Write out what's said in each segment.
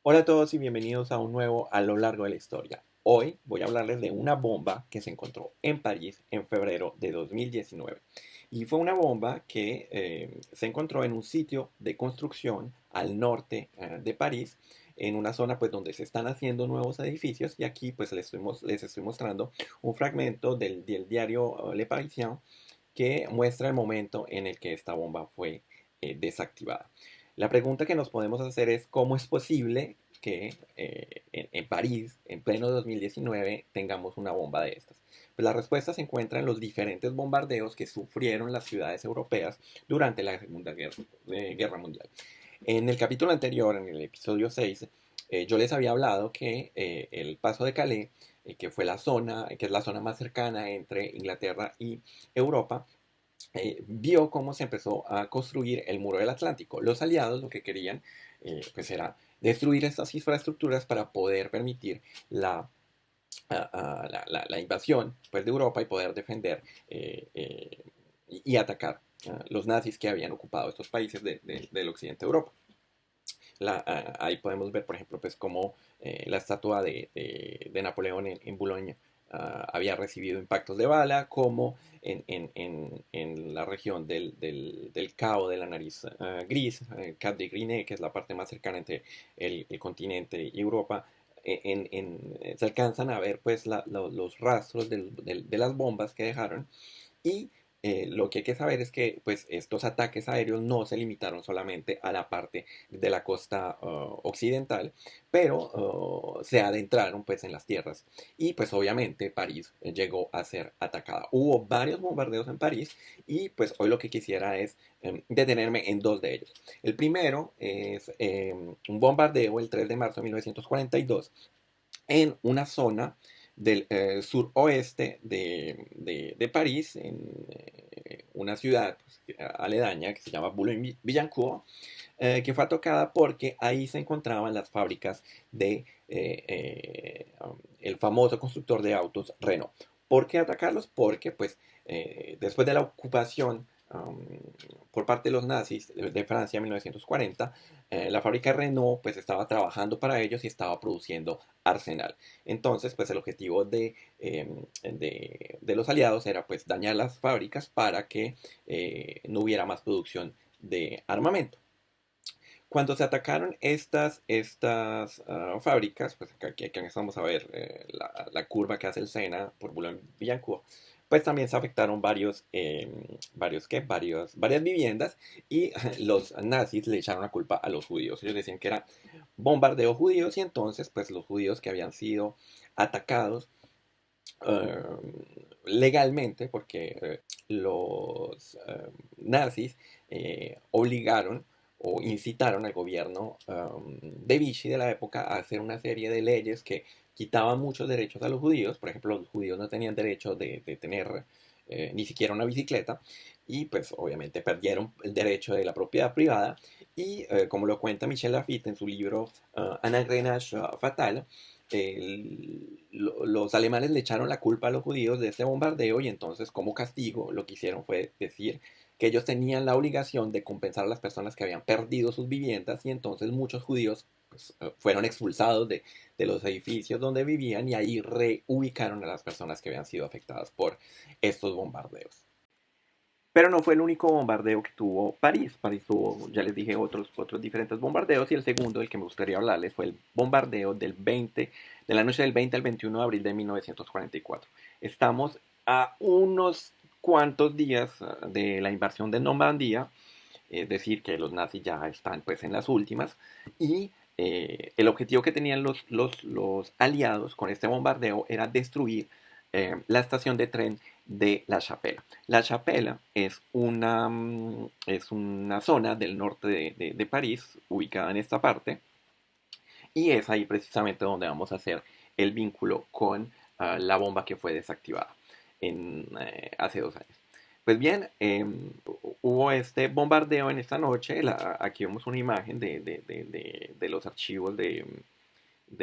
Hola a todos y bienvenidos a un nuevo A lo largo de la historia. Hoy voy a hablarles de una bomba que se encontró en París en febrero de 2019. Y fue una bomba que se encontró en un sitio de construcción al norte de París, en una zona pues donde se están haciendo nuevos edificios. Y aquí pues les estoy mostrando un fragmento del diario Le Parisien que muestra el momento en el que esta bomba fue desactivada. La pregunta que nos podemos hacer es cómo es posible que en París, en pleno 2019, tengamos una bomba de estas. Pues la respuesta se encuentra en los diferentes bombardeos que sufrieron las ciudades europeas durante la Segunda Guerra Mundial. En el capítulo anterior, en el episodio 6, yo les había hablado que el Paso de Calais, que fue la zona, que es la zona más cercana entre Inglaterra y Europa, vio cómo se empezó a construir el muro del Atlántico. Los aliados lo que querían pues era destruir estas infraestructuras para poder permitir la invasión pues, de Europa y poder defender y atacar a los nazis que habían ocupado estos países del occidente de Europa. Ahí podemos ver, por ejemplo, pues cómo la estatua de Napoleón en Boulogne había recibido impactos de bala, como en la región del Cabo de la Nariz Gris, Cap de Gris, que es la parte más cercana entre el continente y Europa. Se alcanzan a ver pues los rastros de las bombas que dejaron y lo que hay que saber es que pues, estos ataques aéreos no se limitaron solamente a la parte de la costa occidental, pero se adentraron pues, en las tierras. Y pues obviamente París llegó a ser atacada. Hubo varios bombardeos en París y pues hoy lo que quisiera es detenerme en dos de ellos. El primero es un bombardeo el 3 de marzo de 1942 en una zona del suroeste de París, en una ciudad pues, aledaña que se llama Boulogne-Billancourt, que fue tocada porque ahí se encontraban las fábricas de el famoso constructor de autos Renault. ¿Por qué atacarlos? Porque pues después de la ocupación por parte de los nazis de Francia en 1940, la fábrica Renault pues estaba trabajando para ellos y estaba produciendo arsenal. Entonces pues el objetivo de los aliados era pues dañar las fábricas para que no hubiera más producción de armamento. Cuando se atacaron estas fábricas, pues aquí vamos a ver la curva que hace el Sena por Boulogne-Billancourt, pues también se afectaron varias viviendas y los nazis le echaron la culpa a los judíos. Ellos decían que era bombardeo judíos y entonces pues los judíos que habían sido atacados eh, legalmente, porque los nazis obligaron o incitaron al gobierno de Vichy de la época a hacer una serie de leyes que quitaban muchos derechos a los judíos. Por ejemplo, los judíos no tenían derecho de tener ni siquiera una bicicleta y pues obviamente perdieron el derecho de la propiedad privada y como lo cuenta Michel Lafitte en su libro Un engrenage fatal, los alemanes le echaron la culpa a los judíos de este bombardeo y entonces como castigo lo que hicieron fue decir que ellos tenían la obligación de compensar a las personas que habían perdido sus viviendas y entonces muchos judíos pues, fueron expulsados de los edificios donde vivían y ahí reubicaron a las personas que habían sido afectadas por estos bombardeos. Pero no fue el único bombardeo que tuvo París. París tuvo, ya les dije, otros diferentes bombardeos y el segundo, del que me gustaría hablarles, fue el bombardeo de la noche del 20 al 21 de abril de 1944. Estamos a unos cuantos días de la invasión de Normandía, es decir, que los nazis ya están pues en las últimas y el objetivo que tenían los aliados con este bombardeo era destruir la estación de tren de La Chapelle. La Chapelle es una zona del norte de París, ubicada en esta parte, y es ahí precisamente donde vamos a hacer el vínculo con la bomba que fue desactivada hace 2 años. Pues bien, hubo este bombardeo en esta noche. Aquí vemos una imagen de los archivos de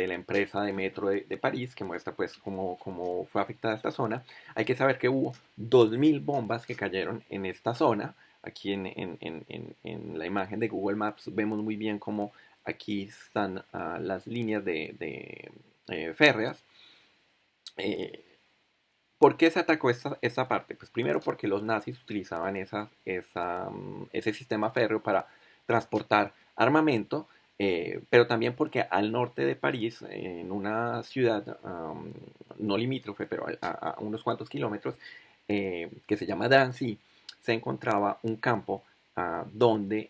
la empresa de metro de París que muestra pues cómo fue afectada esta zona. Hay que saber que hubo 2000 bombas que cayeron en esta zona. Aquí en la imagen de Google Maps vemos muy bien cómo aquí están las líneas férreas. Eh, ¿Por qué se atacó esta parte? Pues primero porque los nazis utilizaban ese sistema férreo para transportar armamento, pero también porque al norte de París, en una ciudad no limítrofe, pero a unos cuantos kilómetros, que se llama Drancy, se encontraba un campo donde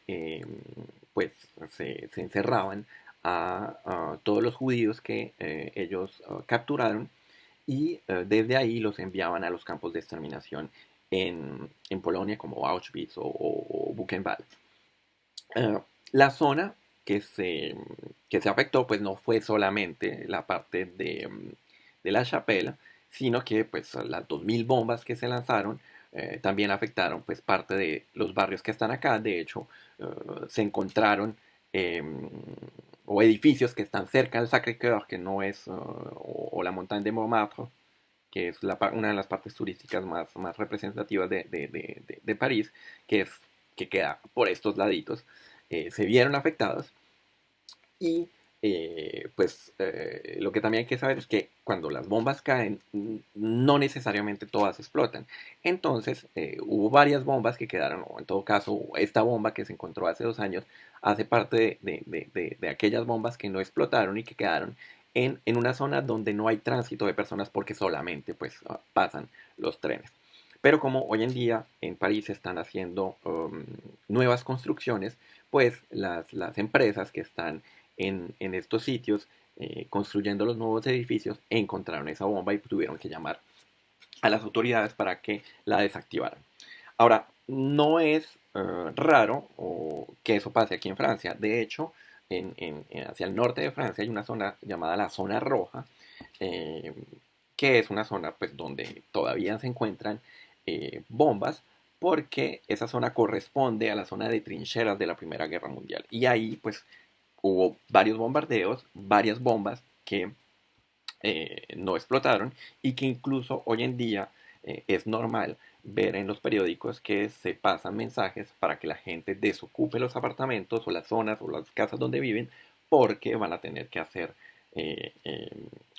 pues se encerraban a todos los judíos que ellos capturaron, y desde ahí los enviaban a los campos de exterminación en Polonia, como Auschwitz o Buchenwald. Eh, la zona que se afectó pues no fue solamente la parte de la Chapelle, sino que pues las 2000 bombas que se lanzaron también afectaron pues parte de los barrios que están acá. De hecho, se encontraron eh, o edificios que están cerca del Sacré-Cœur, que no es, o la montaña de Montmartre, que es una de las partes turísticas más representativas de París, que queda por estos laditos. Se vieron afectados, y lo que también hay que saber es que cuando las bombas caen, no necesariamente todas explotan. Entonces, hubo varias bombas que quedaron, o en todo caso, esta bomba que se encontró hace 2 años hace parte de aquellas bombas que no explotaron y que quedaron en una zona donde no hay tránsito de personas, porque solamente pues pasan los trenes. Pero como hoy en día en París se están haciendo nuevas construcciones, pues las empresas que están en estos sitios construyendo los nuevos edificios encontraron esa bomba y tuvieron que llamar a las autoridades para que la desactivaran. Ahora, no es raro que eso pase aquí en Francia. De hecho, hacia el norte de Francia hay una zona llamada la zona roja, eh, que es una zona pues, donde todavía se encuentran bombas, porque esa zona corresponde a la zona de trincheras de la Primera Guerra Mundial. Y ahí pues hubo varios bombardeos, varias bombas que no explotaron, y que incluso hoy en día es normal ver en los periódicos que se pasan mensajes para que la gente desocupe los apartamentos o las zonas o las casas donde viven, porque van a tener que hacer eh, eh,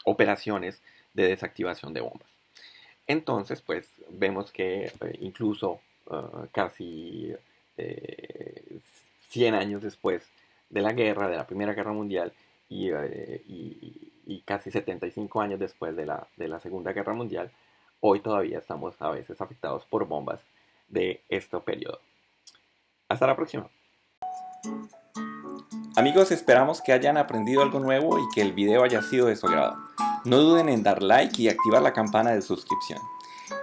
operaciones de desactivación de bombas. Entonces, pues vemos que incluso casi eh, 100 años después de la guerra, de la Primera Guerra Mundial, y casi 75 años después de la Segunda Guerra Mundial, hoy todavía estamos a veces afectados por bombas de este periodo. Hasta la próxima. Amigos, esperamos que hayan aprendido algo nuevo y que el video haya sido de su agrado. No duden en dar like y activar la campana de suscripción.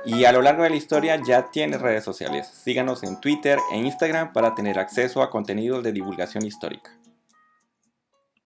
Y a lo largo de la historia ya tiene redes sociales. Síganos en Twitter e Instagram para tener acceso a contenidos de divulgación histórica.